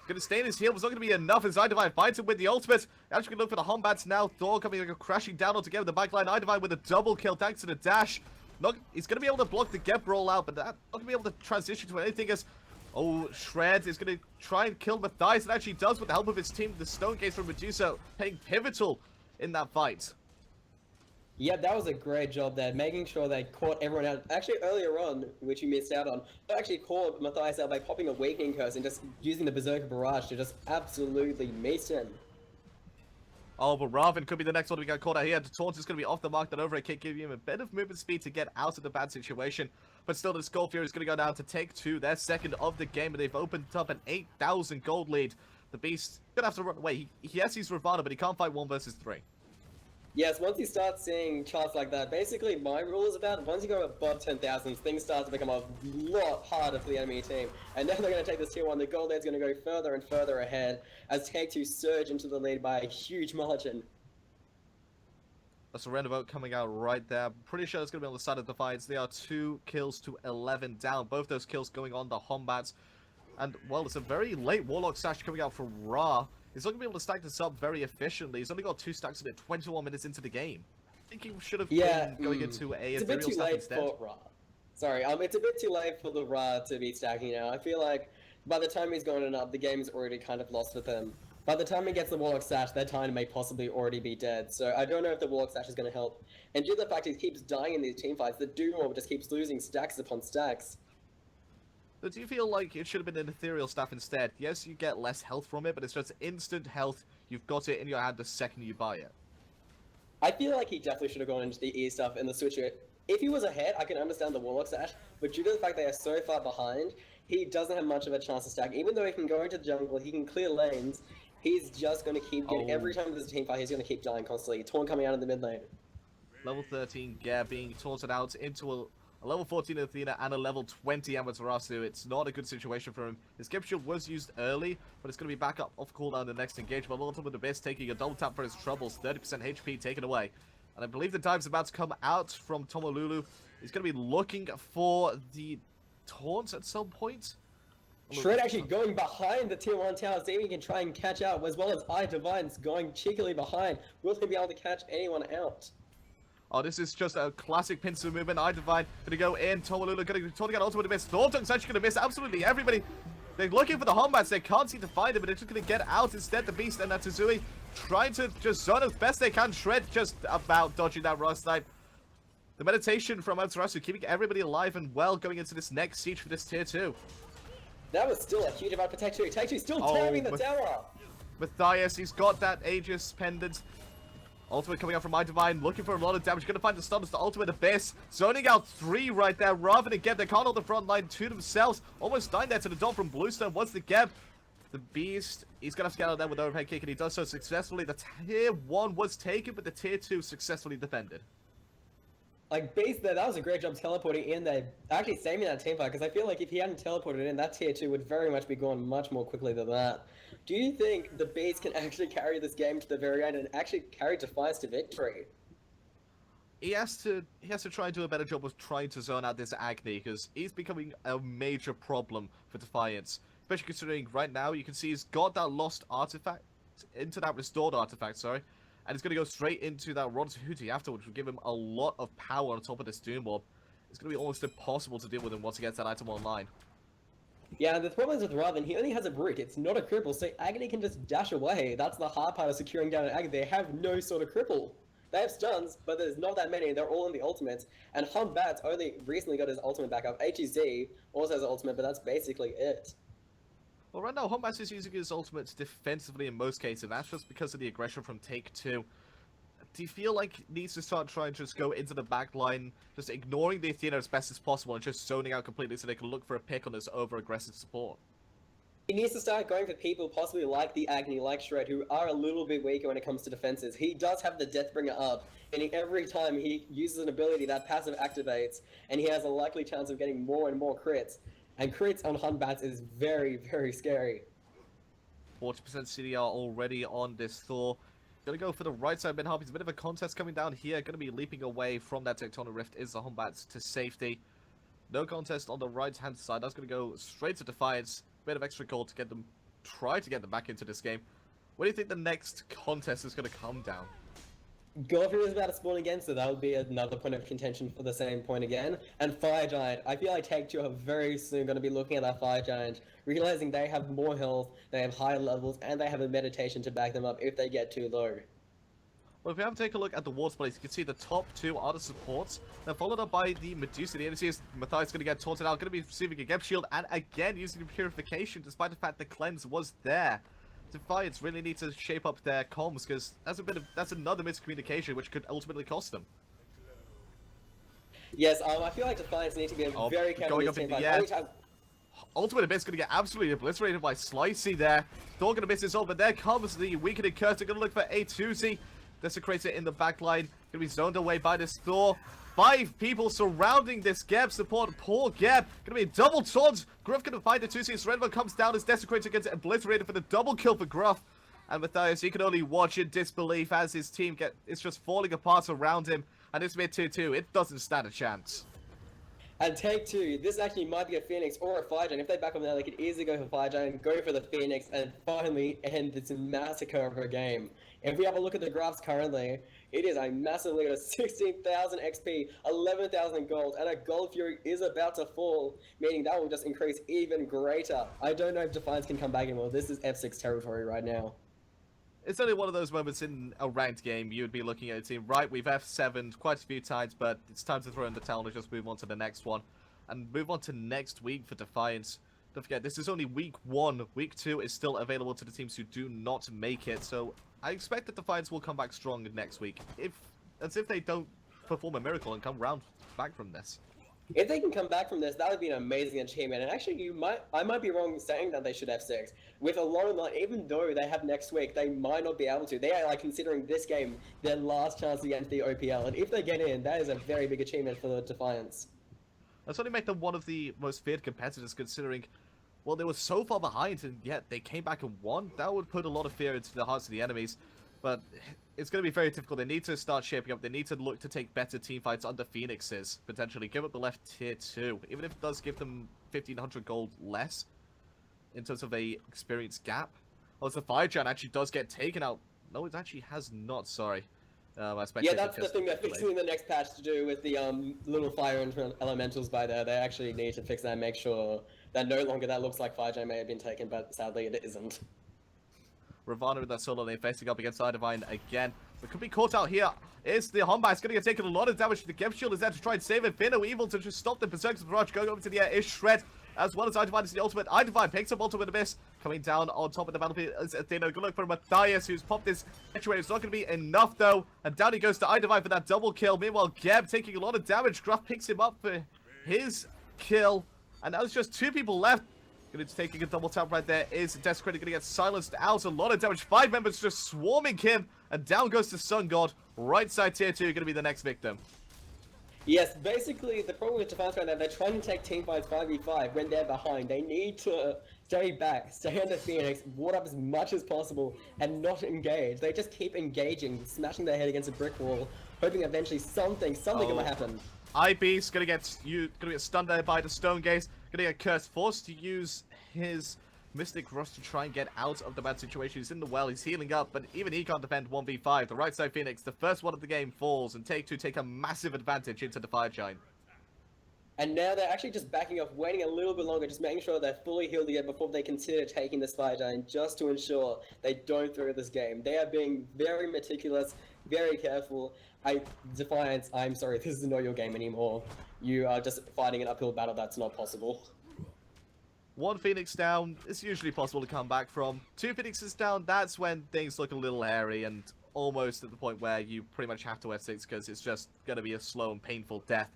Going to stay in his heal, but it's not going to be enough as iDivine finds him with the ultimate. Actually going to look for the Humbats now. Thor coming crashing down altogether the backline. iDivine with a double kill thanks to the dash. He's going to be able to block the Geb rollout, but not going to be able to transition to anything as... Oh, Shred is going to try and kill Matthias, and actually does with the help of his team. The Stone Case from Medusa playing pivotal in that fight. Yeah, that was a great job there, making sure they caught everyone out. Actually, earlier on, which you missed out on, they actually caught Matthias out by popping a Awakening Curse and just using the Berserker Barrage to just absolutely mace him. Oh, but Raven could be the next one to get caught out here. The taunt is going to be off the mark. That overhead kick giving him a bit of movement speed to get out of the bad situation. But still, the Skull Fury is going to go down to Take2. Their second of the game, and they've opened up an 8,000 gold lead. The Beast going to have to run away. Yes, he's Ravana, but he can't fight 1 versus 3. Yes, once you start seeing charts like that, basically my rule is about once you go above 10,000, things start to become a lot harder for the enemy team. And now they're going to take this tier 1. The gold lane's going to go further and further ahead as Take2 surge into the lead by a huge margin. A surrender vote coming out right there. Pretty sure it's going to be on the side of Defiance. They are 2 kills to 11 down. Both those kills going on the Humbats. And, well, it's a very late Warlock Sash coming out from Ra. He's not going to be able to stack this up very efficiently. He's only got 2 stacks in it 21 minutes into the game. I think he should have been going into a it's a bit too late instead. for Ra. Sorry, it's a bit too late for the Ra to be stacking now. I feel like by the time he's gone up, the game is already kind of lost with him. By the time he gets the Warlock Sash, their time may possibly already be dead. So I don't know if the Warlock Sash is going to help. And due to the fact he keeps dying in these team fights, the Doom Orb just keeps losing stacks upon stacks. But do you feel like it should have been an Ethereal Staff instead? Yes, you get less health from it, but it's just instant health. You've got it in your hand the second you buy it. I feel like he definitely should have gone into the E stuff and the Switcher. If he was ahead, I can understand the Warlock Sash, but due to the fact they are so far behind, he doesn't have much of a chance to stack. Even though he can go into the jungle, he can clear lanes, he's just going to keep getting... Every time there's a team fight, he's going to keep dying constantly. Taunt coming out of the mid lane. Level 13 Gear being taunted out into a level 14 Athena and a level 20 Amaterasu. It's not a good situation for him. His Gift Shield was used early, but it's going to be back up off cooldown in the next engagement. Ultimate Abyss taking a double tap for his troubles. 30% HP taken away. And I believe the dive's about to come out from Tomolulu. He's going to be looking for the taunts at some point. Shred actually going behind the tier 1 tower, see if he can try and catch out, as well as iDivine's going cheekily behind. Will he be able to catch anyone out? Oh, this is just a classic pincer movement. iDivine gonna go in. Tomalula gonna totally get ultimate miss. Thornton's actually gonna miss absolutely everybody. They're looking for the Hombats. They can't seem to find him, but they're just gonna get out instead. The Beast and Natsuzui trying to just zone as best they can. Shred just about dodging that Rust Knight. The meditation from Amaterasu keeping everybody alive and well going into this next siege for this tier 2. That was still a huge amount for Take2. Take2 still tearing the tower. Matthias, he's got that Aegis pendant. Ultimate coming out from iDivine, looking for a lot of damage. Gonna find the stunners, the ultimate Abyss. Zoning out 3 right there. Rather than Geb, they can't hold the front line to themselves. Almost dying there to the dot from Bluestone. Once the Geb, the Beast, he's gonna have to get out of there with overhead kick, and he does so successfully. The tier 1 was taken, but the tier 2 successfully defended. Like, Beast there, that was a great job teleporting in there. Actually saving that team fight, because I feel like if he hadn't teleported in, that tier 2 would very much be gone much more quickly than that. Do you think the Beast can actually carry this game to the very end and actually carry Defiance to victory? He has to try and do a better job of trying to zone out this Agni, because he's becoming a major problem for Defiance. Especially considering right now, you can see he's got that lost artifact, into that restored artifact, sorry. And he's going to go straight into that Rod Hootie after, which will give him a lot of power on top of this Doom Orb. It's going to be almost impossible to deal with him once he gets that item online. Yeah, the problem is with Raven, he only has a Brute, it's not a cripple, so Agony can just dash away. That's the hard part of securing down an Agony. They have no sort of cripple. They have stuns, but there's not that many, they're all in the ultimates. And Humbat's only recently got his ultimate back up. HEZ also has an ultimate, but that's basically it. Well, right now, Humbat is using his ultimates defensively in most cases, and that's just because of the aggression from Take2. Do you feel like he needs to start trying to just go into the back line, just ignoring the Athena as best as possible, and just zoning out completely so they can look for a pick on this over-aggressive support? He needs to start going for people possibly like the Agni, like Shred, who are a little bit weaker when it comes to defenses. He does have the Deathbringer up, and every time he uses an ability, that passive activates, and he has a likely chance of getting more and more crits. And crits on Hunbats is very, very scary. 40% CDR already on this Thor. Gonna go for the right side mid-harp. It's a bit of a contest coming down here. Gonna be leaping away from that Tectonic Rift is the Humbats to safety. No contest on the right-hand side. That's gonna go straight to Defiance. Bit of extra gold to get them, try to get them back into this game. What do you think the next contest is gonna come down? Godfrey is about to spawn again, so that would be another point of contention for the same point again. And Fire Giant. I feel like Take2 are very soon going to be looking at that Fire Giant, realizing they have more health, they have higher levels, and they have a meditation to back them up if they get too low. Well, if we have to take a look at the water place, you can see the top 2 are the supports. They're followed up by the Medusa. The energy is Matthias going to get taunted out, going to be receiving a Geb shield, and again using the purification, despite the fact the cleanse was there. Defiance really need to shape up their comms, because that's another miscommunication which could ultimately cost them. Yes, I feel like Defiance need to be very careful with this team. Ultimate Abyss going to get absolutely obliterated by Slicey there. Thor going to miss his ult, but there comes the weakening curse. They're going to look for A2Z. Desecrates it in the back line. Going to be zoned away by this Thor. 5 people surrounding this Geb support. Poor Geb. Going to be a double taunt. Gruff going to find the 2C. Redmond comes down as Desecrator gets obliterated for the double kill for Gruff. And Matthias, he can only watch in disbelief as his team it's just falling apart around him. And it's mid 2-2. It doesn't stand a chance. And Take2, this actually might be a Phoenix or a Fire Giant. If they back up now, they could easily go for Fire Giant, go for the Phoenix, and finally end this massacre of a game. If we have a look at the graphs currently, it is a massive lead of 16,000 XP, 11,000 gold, and a Gold Fury is about to fall, meaning that will just increase even greater. I don't know if Defiance can come back anymore. This is F6 territory right now. It's only one of those moments in a ranked game you would be looking at a team, right, we've F7'd quite a few times, but it's time to throw in the towel and just move on to the next one. And move on to next week for Defiance. Don't forget, this is only week 1. Week 2 is still available to the teams who do not make it, so I expect that Defiance will come back strong next week. As if they don't perform a miracle and come round back from this. If they can come back from this, that would be an amazing achievement. And actually, I might be wrong saying that they should have 6. With a lot of even though they have next week, they might not be able to. They are like considering this game their last chance to get into the OPL. And if they get in, that is a very big achievement for the Defiance. That's only make them one of the most feared competitors, considering, well, they were so far behind, and yet they came back and won. That would put a lot of fear into the hearts of the enemies. But it's going to be very difficult. They need to start shaping up. They need to look to take better team fights under Phoenixes, potentially. Give up the left tier 2. Even if it does give them 1,500 gold less in terms of a experience gap. Oh, the Fire Giant actually does get taken out. No, it actually has not, sorry. Yeah, that's the thing they're fixing in the next patch to do with the little fire elementals by there. They actually need to fix that and make sure that no longer that looks like Fire may have been taken, but sadly it isn't. Ravana with that solo lane facing up against Divine again. But could be caught out here. Is the Homba? It's going to get taken a lot of damage. The Gem Shield is there to try and save it. Fino Evil to just stop the Berserker's Barrage going over to the air is Shred. As well as Divine is the ultimate. Divine picks up Ultimate Abyss. Coming down on top of the battlefield is Athena. Good luck for Matthias, who's popped this actuator. It's not going to be enough though. And down he goes to Divine for that double kill. Meanwhile, Geb taking a lot of damage. Gruff picks him up for his kill. And now there's just 2 people left. Going to taking a double tap right there is Desecrated, going to get silenced out. A lot of damage. 5 members just swarming him. And down goes the Sun God. Right side tier 2 going to be the next victim. Yes, basically the problem with Defiance right now, they're trying to take team fights 5v5 when they're behind. They need to stay back, stay on the Phoenix, ward up as much as possible, and not engage. They just keep engaging, smashing their head against a brick wall, hoping eventually something gonna happen. IB's gonna get stunned there by the Stone Gaze, gonna get cursed, forced to use his Mystic Rush to try and get out of the bad situation. He's in the well, he's healing up, but even he can't defend 1v5. The right side Phoenix, the first one of the game, falls, and Take2 take a massive advantage into the Fire Giant. And now they're actually just backing off, waiting a little bit longer, just making sure they're fully healed again before they consider taking this Fire Giant, just to ensure they don't throw this game. They are being very meticulous, very careful. Defiance, I'm sorry, this is not your game anymore. You are just fighting an uphill battle that's not possible. 1 Phoenix down, it's usually possible to come back from. 2 Phoenixes down, that's when things look a little hairy and almost at the point where you pretty much have to F6 because it's just going to be a slow and painful death.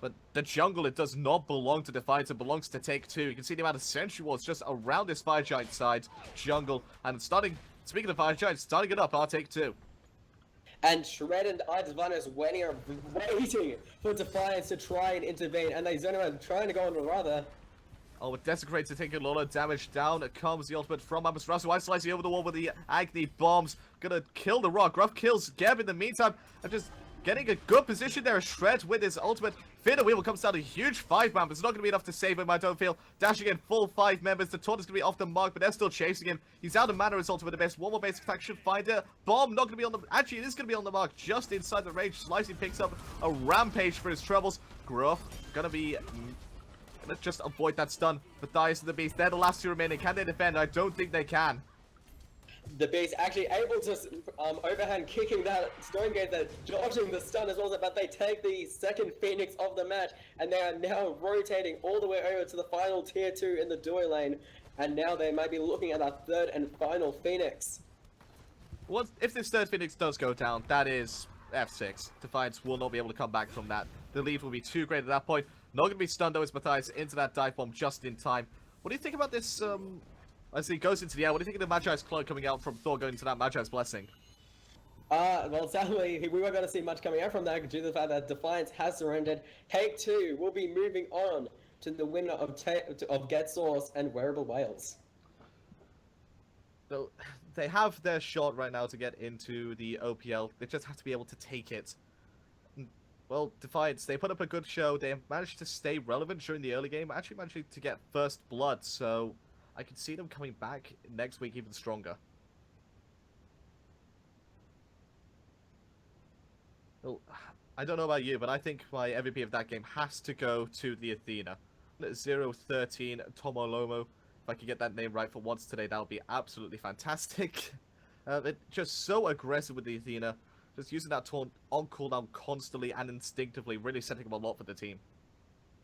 But the jungle, it does not belong to Defiance, it belongs to Take2. You can see the amount of Sentry Wards just around this Fire Giant side jungle. And speaking of Fire Giants, starting it up, Take2. And Shred and Divine is waiting for Defiance to try and intervene, and they zone around trying to go on rather. Oh, with Desecrator taking a lot of damage down. Comes the ultimate from Amasrasu. White slicing over the wall with the Agni bombs. Gonna kill the Rock. Gruff kills Geb in the meantime. And just getting a good position there. Shred with his ultimate. Finna Weevil comes down a huge 5-man, but it's not going to be enough to save him, I don't feel. Dashing in full 5 members. The taunt is going to be off the mark, but they're still chasing him. He's out of mana, his ultimate abyss. One more basic attack should find it. Bomb not going to be on the... Actually, it is going to be on the mark just inside the range. Slicing picks up a rampage for his troubles. Gruff going to be... Let's just avoid that stun. Matthias and the Beast, they're the last 2 remaining. Can they defend? I don't think they can. The Beast actually able to overhand kicking that Stone Gate, they're dodging the stun as well, but they take the second Phoenix of the match, and they are now rotating all the way over to the final tier 2 in the duo lane, and now they might be looking at our 3rd and final Phoenix. Well, if this 3rd Phoenix does go down, that is F6. Defiance will not be able to come back from that. The lead will be too great at that point. Not going to be stunned though, as Matthias into that dive bomb just in time. What do you think about this, as he goes into the air, what do you think of the Magi's Cloak coming out from Thor going into that Magi's Blessing? Well, sadly, we weren't going to see much coming out from that due to the fact that Defiance has surrendered. Take2 will be moving on to the winner of Get Source and Wearable Whales. So, they have their shot right now to get into the OPL. They just have to be able to take it. Well, Defiance, they put up a good show. They managed to stay relevant during the early game. Actually managed to get first blood, so I can see them coming back next week even stronger. Well, I don't know about you, but I think my MVP of that game has to go to the Athena. 013 Tomolomo. If I could get that name right for once today, that would be absolutely fantastic. It's just so aggressive with the Athena. Just using that taunt on cooldown constantly and instinctively, really setting up a lot for the team.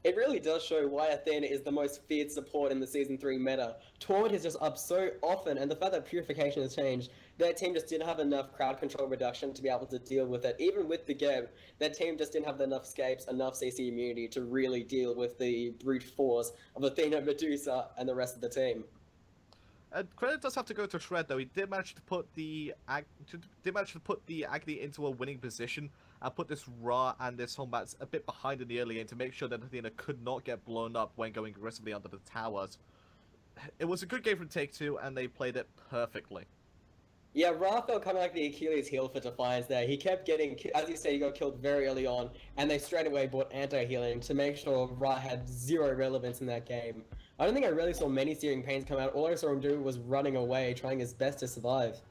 It really does show why Athena is the most feared support in the Season 3 meta. Taunt is just up so often, and the fact that Purification has changed, their team just didn't have enough crowd control reduction to be able to deal with it. Even with the Geb, their team just didn't have enough scapes, enough CC immunity to really deal with the brute force of Athena, Medusa, and the rest of the team. Credit does have to go to Shred though. He did manage to put the Agni into a winning position and put this Ra and this Hombat a bit behind in the early game to make sure that Athena could not get blown up when going aggressively under the towers. It was a good game from Take2 and they played it perfectly. Yeah, Ra felt kind of like the Achilles heel for Defiance there. He kept getting, as you say, he got killed very early on, and they straight away bought anti-healing to make sure Ra had zero relevance in that game. I don't think I really saw many Searing Pains come out. All I saw him do was running away, trying his best to survive.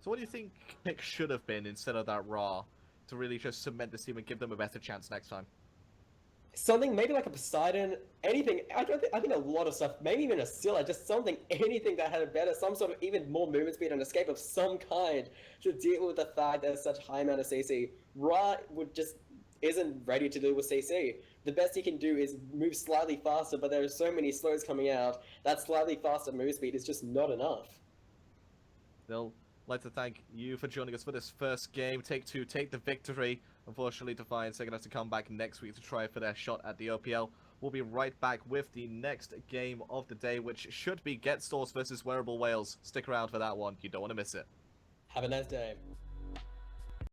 So what do you think pick should have been instead of that Ra to really just cement this team and give them a better chance next time? Something maybe like a Poseidon, anything. I think a lot of stuff, maybe even a Scylla, just something, anything that had a better, some sort of even more movement speed and escape of some kind to deal with the fact that there's such high amount of CC. Ra would just isn't ready to deal with CC. The best he can do is move slightly faster, but there are so many slows coming out that slightly faster move speed is just not enough. They'll like to thank you for joining us for this first game. Take-Two take the victory. Unfortunately, Defiance are going to have to come back next week to try for their shot at the OPL. We'll be right back with the next game of the day, which should be Get Stores versus Wearable Whales. Stick around for that one. You don't want to miss it. Have a nice day.